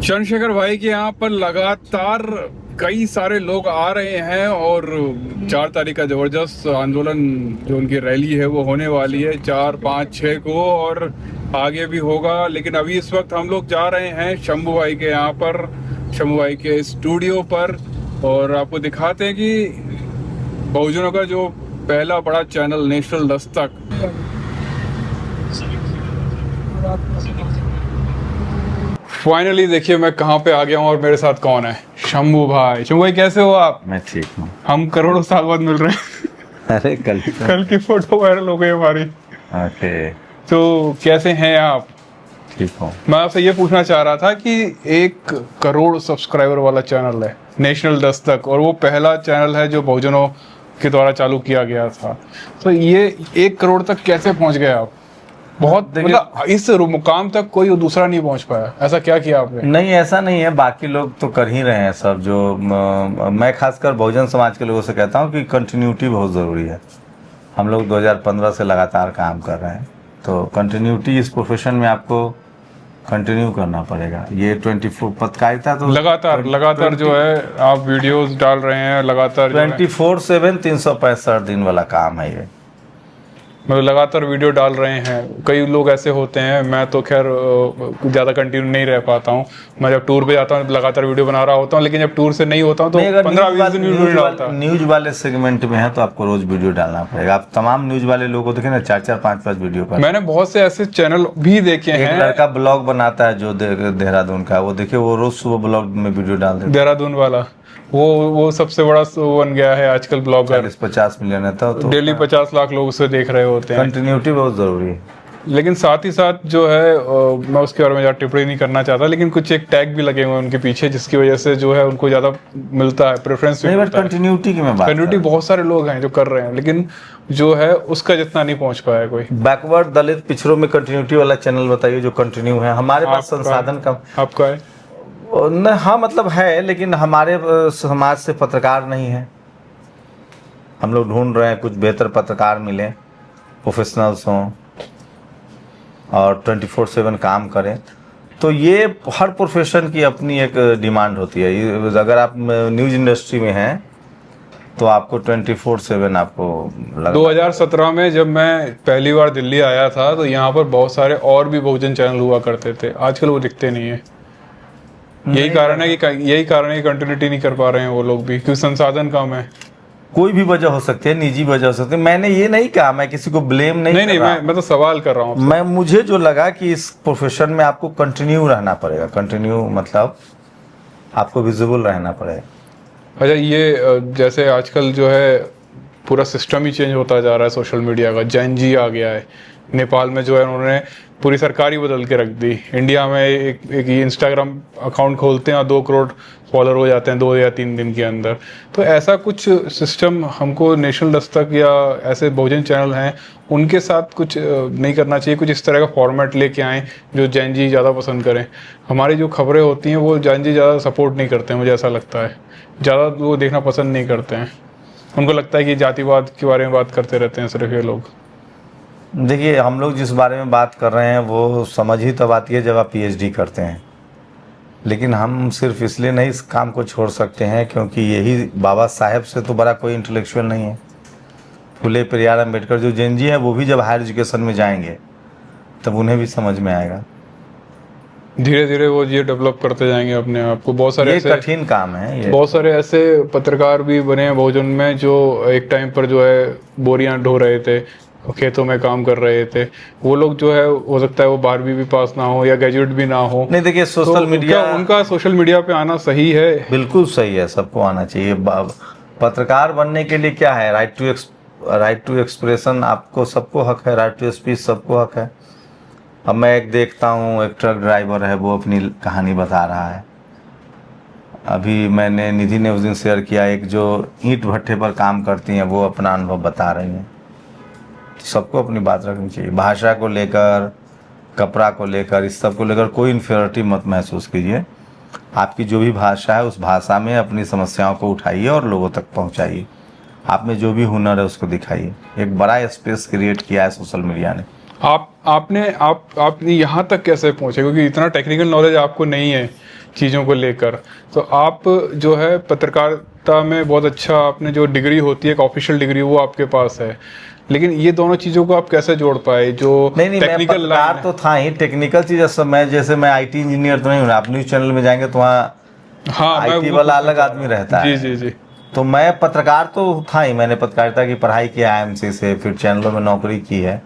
चंद्रशेखर भाई के यहाँ पर लगातार कई सारे लोग आ रहे हैं और 4 तारीख का जबरदस्त आंदोलन जो उनकी रैली है वो होने वाली है 4, 5, 6 को, और आगे भी होगा। लेकिन अभी इस वक्त हम लोग जा रहे हैं शंभू भाई के यहाँ पर, शंभू भाई के स्टूडियो पर, और आपको दिखाते हैं कि बहुजनों का जो पहला बड़ा चैनल नेशनल दस्तक, फाइनली देखिए मैं कहाँ पे आ गया हूँ और मेरे साथ कौन है, शंभू भाई। शंभू भाई कैसे हो आप? मैं ठीक हूँ। हम करोड़ों साल बाद मिल रहे हैं। अरे कल की फोटो वायरल हो गई हमारी। ओके, तो कैसे हैं आप? ठीक हूँ। मैं आपसे ये पूछना चाह रहा था कि 1 करोड़ सब्सक्राइबर वाला चैनल है नेशनल दस्तक, और वो पहला चैनल है जो बहुजनों के द्वारा चालू किया गया था, तो ये 1 करोड़ तक कैसे पहुंच गए आप? बहुत मतलब इस मुकाम तक कोई दूसरा नहीं पहुंच पाया, ऐसा क्या किया आपने? नहीं, ऐसा नहीं है, बाकी लोग तो कर ही रहे हैं सब। जो मैं खासकर बहुजन समाज के लोगों से कहता हूँ कि कंटिन्यूटी बहुत ज़रूरी है। हम लोग 2015 से लगातार काम कर रहे हैं, तो कंटिन्यूटी इस प्रोफेशन में आपको कंटिन्यू करना पड़ेगा। ये 24 पत्रकारिता तो लगातार जो है आप वीडियोस डाल रहे हैं लगातार, 24/7 365 दिन वाला काम है ये। मतलब लगातार वीडियो डाल रहे हैं। कई लोग ऐसे होते हैं, मैं तो खैर ज़्यादा कंटिन्यू नहीं रह पाता हूँ। मैं जब टूर पे जाता हूँ लगातार वीडियो बना रहा होता हूँ, लेकिन जब टूर से नहीं होता हूँ तो 15-20 दिन वीडियो नहीं डालता। न्यूज वाले सेगमेंट में है तो आपको रोज वीडियो डालना पड़ेगा। आप तमाम न्यूज वाले लोगों को देखें ना, 4-4, 5-5 वीडियो का। मैंने बहुत से ऐसे चैनल भी देखे हैं। एक लड़का ब्लॉग बनाता है जो देहरादून का, वो देखिए वो रोज सुबह ब्लॉग में वीडियो डाल देता है। देहरादून वाला वो सबसे बड़ा बन गया है आजकल ब्लॉगर। 40-50 मिलियन है तो डेली 50 लाख लोग उसे देख रहे होते हैं। कंटिन्यूटी बहुत जरूरी है। लेकिन साथ ही साथ जो है मैं उसके बारे में ज़्यादा टिप्पणी नहीं करना चाहता, लेकिन कुछ एक टैग भी लगे हुए हैं उनके पीछे, जिसकी वजह से जो है उनको ज़्यादा मिलता है, प्रेफरेंस नहीं, बट कंटिन्यूटी की मैं बात, कंटिन्यूटी बहुत सारे लोग हैं जो कर रहे हैं, लेकिन जो है उसका जितना नहीं पहुंच पाया कोई। बैकवर्ड दलित पिछड़ों में कंटिन्यूटी वाला चैनल बताइए जो कंटिन्यू है। हमारे पास संसाधन कम। आपका है? हाँ, मतलब है, लेकिन हमारे समाज से पत्रकार नहीं है। हम लोग ढूंढ रहे हैं कुछ बेहतर पत्रकार मिले, प्रोफेशनल्स हों और 24/7 काम करें। तो ये हर प्रोफेशन की अपनी एक डिमांड होती है। अगर आप न्यूज़ इंडस्ट्री में हैं तो आपको 24/7 आपको 2017 में जब मैं पहली बार दिल्ली आया था तो यहाँ पर बहुत सारे और भी बहुजन चैनल हुआ करते थे, आजकल वो दिखते नहीं है। यही कारण है कि कंटिन्यूटी नहीं कर पा रहे हैं वो लोग भी, क्योंकि संसाधन कम है। कोई भी वजह हो सकती है, निजी वजह हो सकती है। मैंने ये नहीं कहा, मैं किसी को ब्लेम नहीं मैं तो सवाल कर रहा हूँ। मुझे जो लगा कि इस प्रोफेशन में आपको कंटिन्यू रहना पड़ेगा। कंटिन्यू मतलब आपको विजिबल रहना पड़ेगा। अच्छा, ये जैसे आजकल जो है पूरा सिस्टम ही चेंज होता जा रहा है सोशल मीडिया का। जैन जी आ गया है नेपाल में, जो है उन्होंने पूरी सरकार ही बदल के रख दी। इंडिया में एक इंस्टाग्राम अकाउंट खोलते हैं और 2 करोड़ फॉलोअर हो जाते हैं 2 या 3 दिन के अंदर। तो ऐसा कुछ सिस्टम हमको नेशनल दस्तक या ऐसे बहुजन चैनल हैं उनके साथ कुछ नहीं करना चाहिए? कुछ इस तरह का फॉर्मेट लेके आएँ जो जैन जी ज़्यादा पसंद करें। हमारी जो खबरें होती हैं वो जैन जी ज़्यादा सपोर्ट नहीं करते हैं, मुझे ऐसा लगता है। ज़्यादा वो देखना पसंद नहीं करते हैं। उनको लगता है कि जातिवाद के बारे में बात करते रहते हैं सिर्फ ये लोग। देखिए, हम लोग जिस बारे में बात कर रहे हैं वो समझ ही तब आती है जब आप PhD करते हैं। लेकिन हम सिर्फ इसलिए नहीं इस काम को छोड़ सकते हैं क्योंकि यही बाबा साहेब से तो बड़ा कोई इंटेलेक्चुअल नहीं है। फुले पेरियार अम्बेडकर जो जैन जी हैं वो भी जब हायर एजुकेशन में जाएंगे तब उन्हें भी समझ में आएगा। धीरे धीरे वो ये डेवलप करते जाएंगे अपने आप को। बहुत सारे ऐसे कठिन काम है ये। बहुत सारे ऐसे पत्रकार भी बने हैं बहुजन में जो एक टाइम पर जो है बोरियां ढो रहे थे, खेतों में काम कर रहे थे। वो लोग जो है हो सकता है वो 12वीं भी पास ना हो या ग्रेजुएट भी ना हो। नहीं, देखिए सोशल मीडिया, उनका सोशल मीडिया पे आना सही है? बिल्कुल सही है, सबको आना चाहिए। पत्रकार बनने के लिए क्या है, राइट टू एक्सप्रेशन आपको सबको हक है, राइट टू स्पीच सबको हक है। अब मैं एक देखता हूँ, एक ट्रक ड्राइवर है, वो अपनी कहानी बता रहा है। अभी मैंने निधि ने उस दिन शेयर किया, एक जो ईंट भट्ठे पर काम करती हैं वो अपना अनुभव बता रही हैं। सबको अपनी बात रखनी चाहिए। भाषा को लेकर, कपड़ा को लेकर, इस सब को लेकर कोई इन्फीरियरिटी मत महसूस कीजिए। आपकी जो भी भाषा है उस भाषा में अपनी समस्याओं को उठाइए और लोगों तक पहुंचाइए। आप में जो भी हुनर है उसको दिखाइए। एक बड़ा स्पेस क्रिएट किया है सोशल मीडिया ने। आपने यहाँ तक कैसे पहुँचे, क्योंकि इतना टेक्निकल नॉलेज आपको नहीं है चीज़ों को लेकर। तो आप जो है पत्रकारिता में बहुत अच्छा, आपने जो डिग्री होती है एक ऑफिशियल डिग्री वो आपके पास है, लेकिन ये दोनों चीज़ों को आप कैसे जोड़ पाए जो नहीं मैं टेक्निकल पत्रकार तो था ही, टेक्निकल चीज़ सब मैं, जैसे मैं IT इंजीनियर तो नहीं हूँ, आप न्यूज़ चैनल में जाएंगे तो वहाँ हाँ IT वाला अलग आदमी रहता है। जी जी जी। तो मैं पत्रकार तो था ही, मैंने पत्रकारिता की पढ़ाई की IMC से, फिर चैनलों में नौकरी की है।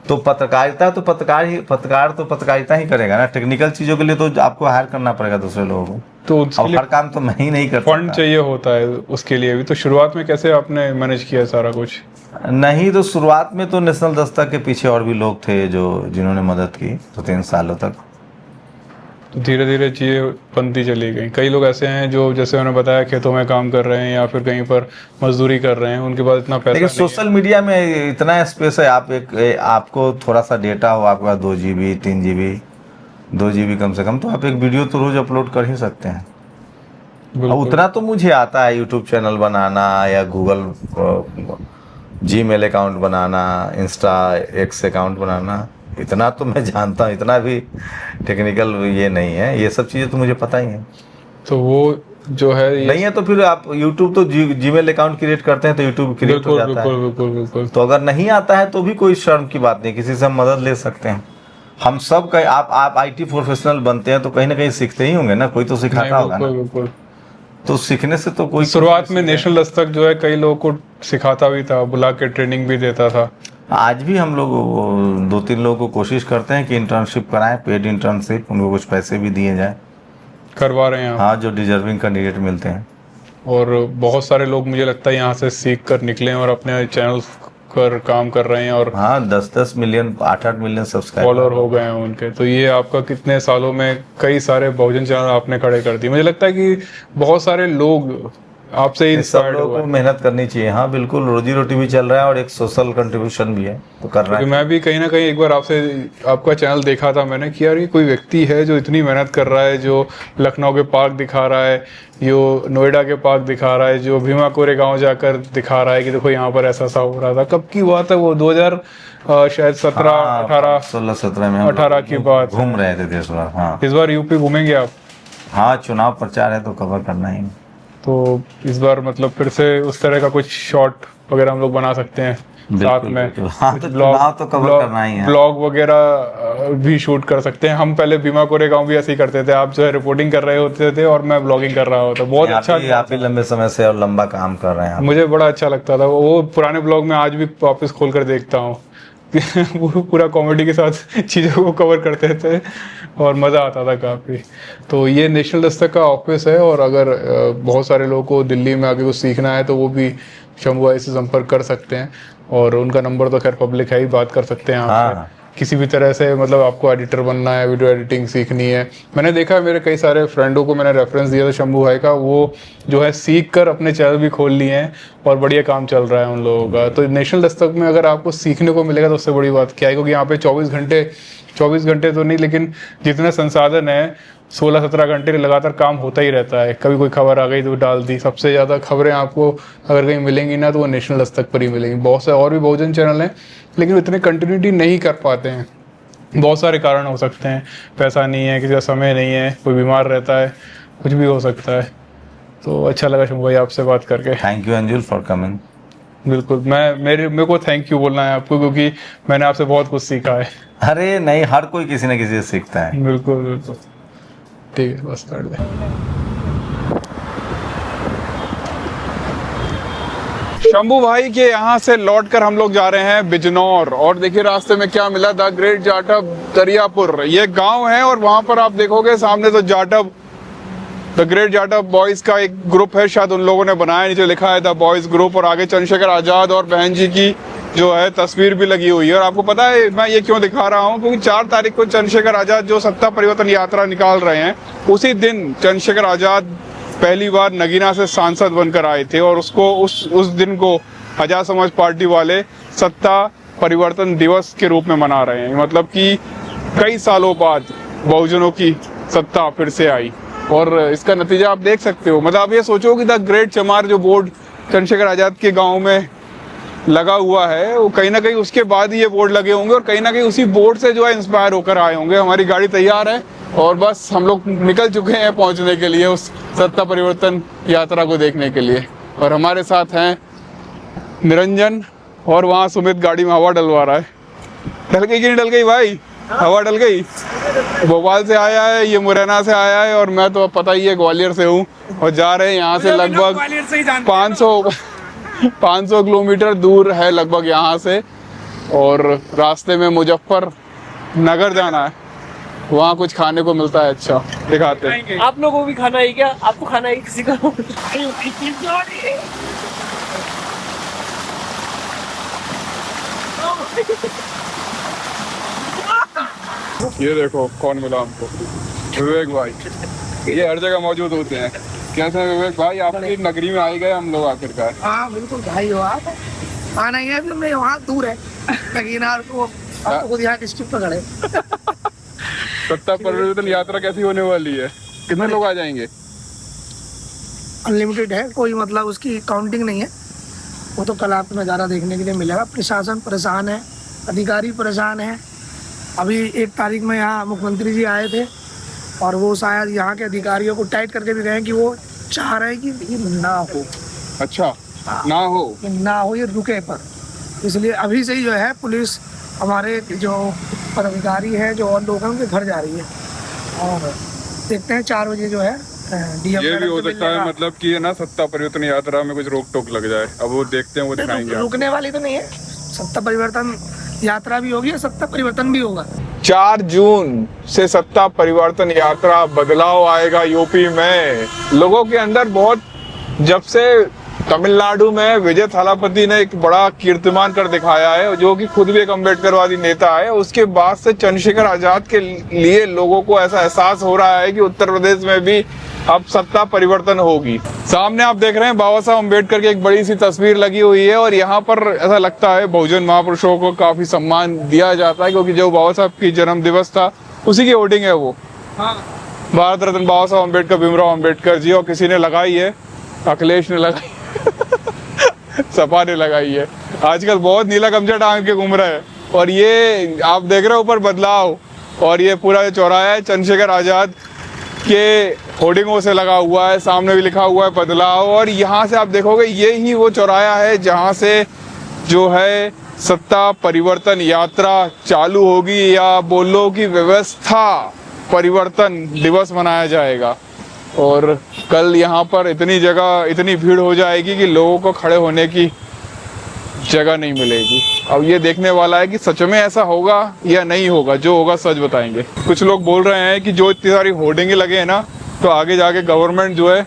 तो पत्रकारिता तो पत्रकार तो पत्रकारिता ही करेगा ना, टेक्निकल चीज़ों के लिए तो आपको हायर करना पड़ेगा दूसरे लोगों को, तो उसके और लिए हर काम तो मैं ही नहीं कर फंड सकता। चाहिए होता है उसके लिए भी। तो शुरुआत में कैसे आपने मैनेज किया सारा कुछ? नहीं तो शुरुआत में तो नेशनल दस्तक के पीछे और भी लोग थे जिन्होंने मदद की 2-3 सालों तक। तो धीरे धीरे चीज़ें बनती चली गई। कई लोग ऐसे हैं जो, जैसे मैंने बताया, खेतों में काम कर रहे हैं या फिर कहीं पर मजदूरी कर रहे हैं, उनके पास इतना पैसा लेकिन नहीं सोशल मीडिया में इतना स्पेस है, आपको थोड़ा सा डेटा हो, आपके पास 2 GB 3 GB 2 GB कम से कम, तो आप एक वीडियो तो रोज अपलोड कर ही सकते हैं। है। और बिल्कुल। उतना तो मुझे आता है, यूट्यूब चैनल बनाना या गूगल Gmail अकाउंट बनाना, इंस्टा X अकाउंट बनाना, इतना तो मैं जानता हूँ। इतना भी टेक्निकल ये नहीं है, ये सब चीज़ें तो मुझे पता ही है। तो वो जो है ये नहीं है तो फिर आप यूट्यूब तो Gmail अकाउंट क्रिएट करते हैं तो यूट्यूब क्रिएट हो बिल्कुल जाता है। बिल्कुल बिल्कुल बिल्कुल। तो अगर नहीं आता है तो भी कोई शर्म की बात नहीं, किसी से हम मदद ले सकते हैं। हम सब का आप IT प्रोफेशनल बनते हैं तो कहीं ना कहीं सीखते ही होंगे ना, कोई तो नहीं, सिखाता होगा ना। बिल्कुल बिल्कुल। तो सीखने से तो कोई शुरुआत में नेशनल दस्तक जो है कई लोगों को सिखाता भी था, बुला के ट्रेनिंग भी देता था। आज भी हम लोग 2-3 लोगों को कोशिश करते हैं कि इंटर्नशिप कराएं, पेड इंटर्नशिप, उनको कुछ पैसे भी दिए जाएं। करवा रहे हैं आप? हाँ, जो डिजर्विंग कैंडिडेट मिलते हैं। और बहुत सारे लोग मुझे लगता है यहाँ से सीख कर निकले हैं और अपने चैनल पर काम कर रहे हैं और हाँ, 10-10 मिलियन 8-8 मिलियन सब्सक्राइबर फॉलोअर हो गए हैं उनके। तो ये आपका कितने सालों में कई सारे बहुजन चैनल आपने खड़े कर दिए। मुझे लगता है कि बहुत सारे लोग आपसे सब इंस्पायर्ड लोगों हुए। को मेहनत करनी चाहिए। हाँ बिल्कुल, रोजी रोटी भी चल रहा है और एक सोशल कंट्रीब्यूशन भी है, तो कर रहा क्योंकि है। मैं भी कहीं ना कहीं एक बार आपका चैनल देखा था मैंने कि यार ये कोई व्यक्ति है जो इतनी मेहनत कर रहा है, जो लखनऊ के पार्क दिखा रहा है, जो नोएडा के पार्क दिखा रहा है, जो भीमा कोरे गांव जाकर दिखा रहा है कि देखो यहाँ पर ऐसा हो रहा था। कब की बात है वो? 2000 शायद 17-18 16-17 में हम 18 की बात है। घूम रहे थे देश भर। हाँ इस बार यूपी घूमेंगे आप? हाँ, चुनाव प्रचार है तो कवर करना ही। तो इस बार मतलब फिर से उस तरह का कुछ शॉर्ट वगैरह हम लोग बना सकते हैं साथ में। बिल्कुल। हाँ, तो कुछ चुनाव तो कवर करना ही है। ब्लॉग वगैरह भी शूट कर सकते हैं। हम पहले भीमा कोरे गांव भी ऐसे ही करते थे, आप जो है रिपोर्टिंग कर रहे होते थे और मैं ब्लॉगिंग कर रहा होता। बहुत अच्छा। आप भी लंबे समय से और लंबा काम कर रहे हैं। मुझे बड़ा अच्छा लगता था वो पुराने ब्लॉग में, आज भी वापस खोल कर देखता हूँ। वो पूरा कॉमेडी के साथ चीज़ों को कवर करते थे और मज़ा आता था काफ़ी। तो ये नेशनल दस्तक का ऑफिस है, और अगर बहुत सारे लोगों को दिल्ली में आके कुछ सीखना है तो वो भी शंभू भाई से संपर्क कर सकते हैं। और उनका नंबर तो खैर पब्लिक है ही, बात कर सकते हैं आपसे। हाँ। किसी भी तरह से मतलब आपको एडिटर बनना है, वीडियो एडिटिंग सीखनी है। मैंने देखा, मेरे कई सारे फ्रेंडों को मैंने रेफरेंस दिया था शंभू भाई का, वो जो है सीख कर अपने चैनल भी खोल लिए हैं और बढ़िया काम चल रहा है उन लोगों का। तो नेशनल दस्तक में अगर आपको सीखने को मिलेगा तो उससे बड़ी बात क्या है, क्योंकि यहाँ पे 24 घंटे तो नहीं, लेकिन जितने संसाधन है 16-17 घंटे लगातार काम होता ही रहता है। कभी कोई खबर आ गई तो डाल दी। सबसे ज़्यादा खबरें आपको अगर कहीं मिलेंगी ना तो वो नेशनल दस्तक पर ही मिलेंगी। बहुत से और भी बहुजन चैनल हैं लेकिन इतने कंटिन्यूटी नहीं कर पाते हैं। बहुत सारे कारण हो सकते हैं, पैसा नहीं है, किसी का समय नहीं है, कोई बीमार रहता है, कुछ भी हो सकता है। तो अच्छा लगा शंभू भाई आपसे बात करके। Thank you Anjul for coming. बिल्कुल, मेरे को थैंक यू बोलना है आपको, क्योंकि मैंने आपसे बहुत कुछ सीखा है। अरे नहीं, हर कोई किसी न किसी से सीखता है। बिल्कुल बिल्कुल, ठीक है, बस कर दे। शंभू भाई के यहाँ से लौटकर हम लोग जा रहे हैं बिजनौर, और देखिए रास्ते में क्या मिला, द ग्रेट जाटव दरियापुर ये गांव है। और वहां पर आप देखोगे सामने तो Jatav, the great Jatav boys का एक ग्रुप है, शायद उन लोगों ने बनाया, नीचे लिखा है द बॉयज ग्रुप। और आगे चंद्रशेखर आजाद और बहन जी की जो है तस्वीर भी लगी हुई है। और आपको पता है मैं ये क्यों दिखा रहा हूँ, क्योंकि 4 तारीख को चंद्रशेखर आजाद जो सत्ता परिवर्तन यात्रा निकाल रहे हैं, उसी दिन चंद्रशेखर आजाद पहली बार नगीना से सांसद बनकर आए थे। और उसको उस दिन को आजाद समाज पार्टी वाले सत्ता परिवर्तन दिवस के रूप में मना रहे हैं। मतलब कि कई सालों बाद बहुजनों की सत्ता फिर से आई, और इसका नतीजा आप देख सकते हो। मतलब आप ये सोचो कि द ग्रेट चमार जो बोर्ड चंद्रशेखर आजाद के गांव में लगा हुआ है वो कहीं ना कहीं उसके बाद ही ये बोर्ड लगे होंगे और कहीं ना कहीं उसी बोर्ड से जो है इंस्पायर होकर आए होंगे। हमारी गाड़ी तैयार है और बस हम लोग निकल चुके हैं पहुंचने के लिए उस सत्ता परिवर्तन यात्रा को देखने के लिए। और हमारे साथ हैं निरंजन और वहाँ सुमित गाड़ी में हवा डलवा रहा है। डल गई कि नहीं डल गई भाई? हवा डल गई। भोपाल से आया है, ये मुरैना से आया है और मैं तो पता ही है ग्वालियर से हूँ और जा रहे हैं यहाँ से लगभग 500 किलोमीटर दूर है लगभग यहाँ से और रास्ते में मुजफ्फरनगर जाना है, वहाँ कुछ खाने को मिलता है। अच्छा दिखाते हैं। आप लोगों को भी खाना है क्या? आपको खाना है किसी का? ये देखो कौन मिला हमको, विवेक भाई। ये हर जगह मौजूद होते हैं। कैसे हैं विवेक भाई? आपकी नगरी में आए गए हम लोग आखिरकार। हाँ बिल्कुल भाई हो आप। आना ही है अभी मैं, वहाँ दूर है लेकिन आपको खुद यहाँ डिस्ट्रिक्ट पे खड़े। सत्ता परिवर्तन यात्रा कैसी होने वाली है? कितने लोग आ जाएंगे? अनलिमिटेड है, कोई मतलब उसकी काउंटिंग नहीं है। वो तो कल आपको नज़ारा देखने के लिए मिलेगा। प्रशासन परेशान है, अधिकारी परेशान है। अभी 1 तारीख में यहाँ मुख्यमंत्री जी आए थे और वो शायद यहाँ के अधिकारियों को टाइट करके भी गए हैं कि वो चाह रहे हैं कि ये ना हो। अच्छा ना हो, कि ना हो, ये रुके पर। इसलिए अभी से ही जो है पुलिस हमारे जो पदाधिकारी है जो और लोग हैं उनके घर जा रही है और देखते हैं 4 बजे जो है डीएम। ये भी हो सकता है मतलब कि है ना सत्ता परिवर्तन यात्रा में कुछ रोक टोक लग जाए। अब वो देखते हैं, वो दिखाएंगे। रुकने वाली तो नहीं है, सत्ता परिवर्तन यात्रा भी होगी और सत्ता परिवर्तन भी होगा। 4 जून से सत्ता परिवर्तन यात्रा, बदलाव आएगा यूपी में। लोगों के अंदर बहुत, जब से तमिलनाडु में विजय थालापति ने एक बड़ा कीर्तिमान कर दिखाया है, जो कि खुद भी एक अम्बेडकरवादी नेता है, उसके बाद से चंद्रशेखर आजाद के लिए लोगों को ऐसा एहसास हो रहा है कि उत्तर प्रदेश में भी अब सत्ता परिवर्तन होगी। सामने आप देख रहे हैं बाबा साहब अम्बेडकर की एक बड़ी सी तस्वीर लगी हुई है और यहाँ पर ऐसा लगता है बहुजन महापुरुषों को काफी सम्मान दिया जाता है, क्योंकि जो बाबा साहब की जन्म दिवस था उसी की होर्डिंग है वो। भारत रत्न बाबा साहब अम्बेडकर, भीमराव अम्बेडकर जी। और किसी ने लगाई है, अखिलेश ने लगाई सपा ने लगाई है। आजकल बहुत नीला गमछा टांग के घूम रहा है। और ये आप देख रहे हो ऊपर बदलाव, और ये पूरा चौराहा है चंद्रशेखर आजाद के होर्डिंगों से लगा हुआ है। सामने भी लिखा हुआ है बदलाव। और यहाँ से आप देखोगे ये ही वो चौराहा है जहाँ से जो है सत्ता परिवर्तन यात्रा चालू होगी, या बोलो कि व्यवस्था परिवर्तन दिवस मनाया जाएगा। और कल यहाँ पर इतनी जगह, इतनी भीड़ हो जाएगी कि लोगों को खड़े होने की जगह नहीं मिलेगी। अब ये देखने वाला है कि सच में ऐसा होगा या नहीं होगा। जो होगा सच बताएंगे। कुछ लोग बोल रहे हैं कि जो इतनी सारी होर्डिंगें लगे हैं ना, तो आगे जाके गवर्नमेंट जो है,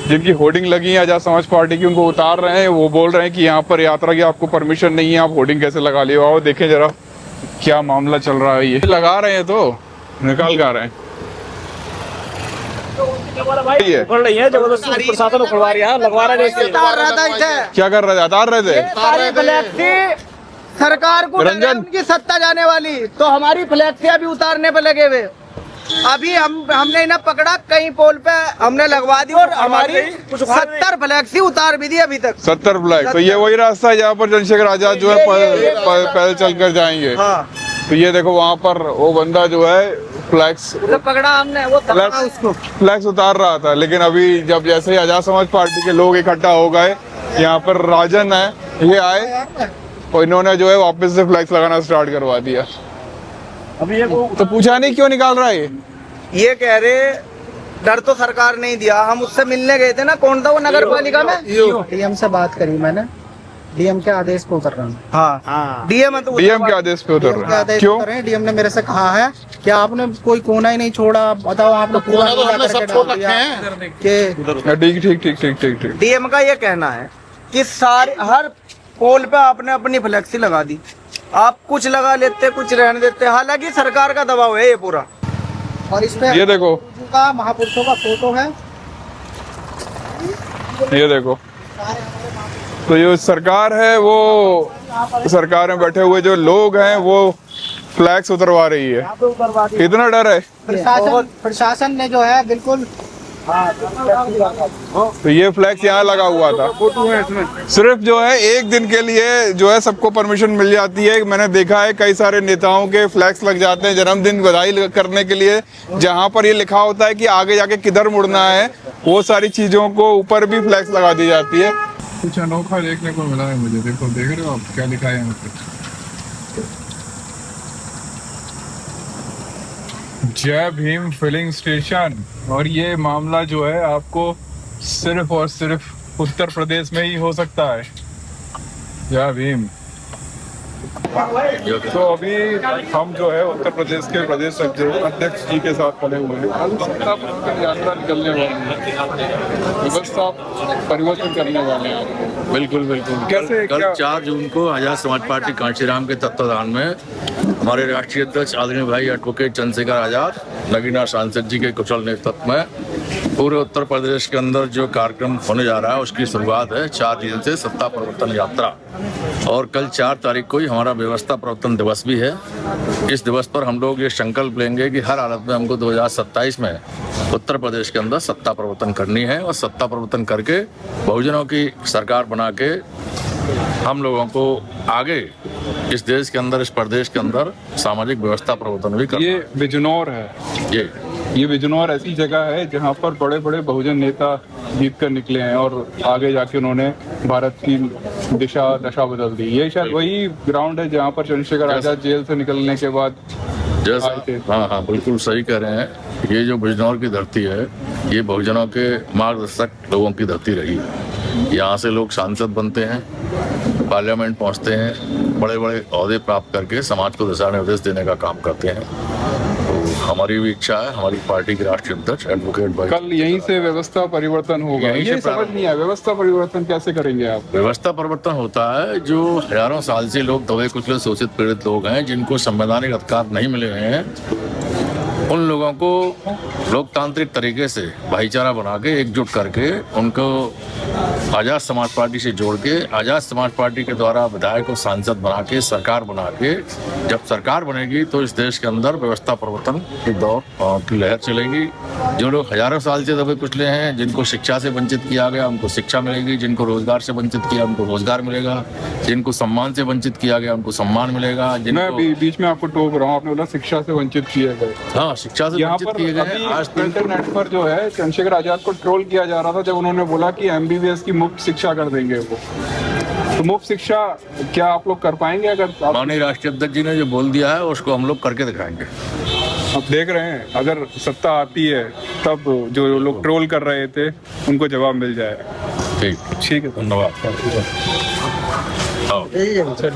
जिनकी होर्डिंग लगी है आजाद समाज पार्टी की, उनको उतार रहे हैं। वो बोल रहे हैं कि यहाँ पर यात्रा की आपको परमिशन नहीं है, आप होर्डिंग कैसे लगा लियो। आओ देखें जरा क्या मामला चल रहा है। ये लगा रहे हैं तो निकाल कर रहे हैं। उखड़ रही है जबरदस्ती, प्रशासन उखड़वा रही है, लगवा रहा है। उतार रहा था इसे, क्या कर रहे थे? उतार रहे थे सारी फ्लैक्सी सरकार को लग रहा है उनकी सत्ता जाने वाली, तो हमारी फ्लैक्सी अभी उतारने पे लगे हुए। अभी हमने इन्हें पकड़ा, कहीं पोल पे हमने लगवा दी और हमारी 70 फ्लैक्सी उतार भी दी अभी तक। 70 फ्लैग। तो ये वही रास्ता है जहाँ पर चंद्रशेखर आजाद जो है पैदल चल कर जाएंगे। हाँ। तो ये देखो वहाँ पर वो बंदा जो है फ्लैक्स पकड़ा हमने, वो उसको फ्लैक्स उतार रहा था। लेकिन अभी जब जैसे ही आजाद समाज पार्टी के लोग इकट्ठा हो गए, यहाँ पर राजन है, ये आए और इन्होंने जो है वापस से फ्लैक्स लगाना स्टार्ट करवा दिया। अभी ये तो पूछा नहीं क्यों निकाल रहा है? ये कह रहे डर तो सरकार नहीं दिया। हम उससे मिलने गए थे ना, कौन था वो नगर पालिका में, डीएम से बात करी मैंने, डीएम के आदेश पे उतर रहा हूँ। हाँ डीएम तो डीएम के आदेश पे उतर रहे हैं। क्यों? डीएम ने मेरे से कहा है कि आपने कोई कोना ही नहीं छोड़ा, बताओ आपने पूरा करके डाल दिया कि ठीक ठीक ठीक ठीक ठीक। डीएम का ये कहना है कि सारे हर पोल पे आपने अपनी फ्लेक्सी लगा दी, आप कुछ लगा लेते कुछ रहने देते। हालांकि सरकार का दबाव है ये पूरा। और इस पे ये देखो का महापुरुषों का फोटो है, ये देखो। तो ये सरकार है, वो सरकार में बैठे हुए जो लोग हैं वो फ्लैग्स उतरवा रही है। इतना डर है? प्रशासन ने जो है बिल्कुल तो ये फ्लैक्स यहाँ लगा हुआ था। सिर्फ जो है एक दिन के लिए जो है सबको परमिशन मिल जाती है। मैंने देखा है कई सारे नेताओं के फ्लैक्स लग जाते हैं जन्मदिन बधाई करने के लिए, जहाँ पर ये लिखा होता है कि आगे जाके किधर मुड़ना है, वो सारी चीजों को ऊपर भी फ्लैक्स लगा दी जाती है। कुछ अनोखा देखने को मिला है मुझे। देखो, देख रहे हो आप क्या लिखा है यहाँ पे? जय भीम फिलिंग स्टेशन। और ये मामला जो है आपको सिर्फ और सिर्फ उत्तर प्रदेश में ही हो सकता है। जय भीम। तो अभी हम जो है उत्तर प्रदेश के प्रदेश अध्यक्ष जी के साथ खड़े हुए हैं। कल सत्ता परिवर्तन यात्रा निकलने वाली है, व्यवस्था परिवर्तन करने वाले हैं। बिल्कुल बिल्कुल। कैसे कल क्या? 4 जून को आजाद समाज पार्टी कांचीराम के तत्वाधान में हमारे राष्ट्रीय अध्यक्ष आदरणीय भाई एडवोकेट चंद्रशेखर आजाद, नगीना सांसद जी के कुशल नेतृत्व में पूरे उत्तर प्रदेश के अंदर जो कार्यक्रम होने जा रहा है उसकी शुरुआत है 4 दिन से सत्ता परिवर्तन यात्रा। और कल 4 तारीख को ही हमारा व्यवस्था परिवर्तन दिवस भी है। इस दिवस पर हम लोग ये संकल्प लेंगे कि हर हालत में हमको 2027 में उत्तर प्रदेश के अंदर सत्ता परिवर्तन करनी है और सत्ता परिवर्तन करके बहुजनों की सरकार बना के हम लोगों को आगे इस देश के अंदर, इस प्रदेश के अंदर सामाजिक व्यवस्था परिवर्तन भी करना। ये बिजनौर है। ये बिजनौर ऐसी जगह है जहाँ पर बड़े बड़े बहुजन नेता जीत कर निकले हैं और आगे जाके उन्होंने भारत की दशा बदल दी। ये शायद वही ग्राउंड है जहाँ पर चंद्रशेखर आजाद जेल से निकलने के बाद आए थे। हाँ, बिल्कुल सही कह रहे हैं। ये जो बिजनौर की धरती है, ये बहुजनों के मार्गदर्शक लोगों की धरती रही है। यहाँ से लोग सांसद बनते हैं, पार्लियामेंट पहुँचते हैं, बड़े बड़े ओहदे प्राप्त करके समाज को दिशा निर्देश देने का काम करते हैं। हमारी भी इच्छा है, हमारी पार्टी के राष्ट्रीय अध्यक्ष एडवोकेट भाई, कल यहीं से व्यवस्था परिवर्तन होगा। यहीं ये से समझ नहीं आया, व्यवस्था परिवर्तन कैसे करेंगे आप? व्यवस्था परिवर्तन होता है जो हजारों साल से लोग दबे कुचले शोषित पीड़ित लोग हैं, जिनको संवैधानिक अधिकार नहीं मिले हुए हैं, उन लोगों को लोकतांत्रिक तरीके से भाईचारा बना के एकजुट करके उनको आजाद समाज पार्टी से जोड़ के आजाद समाज पार्टी के द्वारा विधायक को सांसद बना के सरकार बना के जब सरकार बनेगी तो इस देश के अंदर व्यवस्था परिवर्तन की दौर की लहर चलेगी। जो लोग हजारों साल से दबे कुचले हैं, जिनको शिक्षा से वंचित किया गया उनको शिक्षा मिलेगी, जिनको रोजगार से वंचित किया उनको रोजगार मिलेगा, जिनको सम्मान से वंचित किया गया उनको सम्मान मिलेगा। मैं बीच में आपको टोक रहा हूँ, आपने बोला शिक्षा से वंचित किए गए। हाँ, शिक्षा से यहाँ वंचित पर किए गए अभी हैं। आज इंटरनेट पर जो है चंद्रशेखर आजाद को ट्रोल किया जा रहा था जब उन्होंने बोला कि MBBS की मुफ्त शिक्षा कर देंगे वो। तो मुफ्त शिक्षा क्या आप लोग कर पाएंगे? अगर माननीय राष्ट्रीय अध्यक्ष जी ने जो बोल दिया है उसको हम लोग करके दिखाएंगे। आप देख रहे हैं, अगर सत्ता आती है तब जो लोग ट्रोल कर रहे थे उनको जवाब मिल जाएगा। ठीक है, धन्यवाद।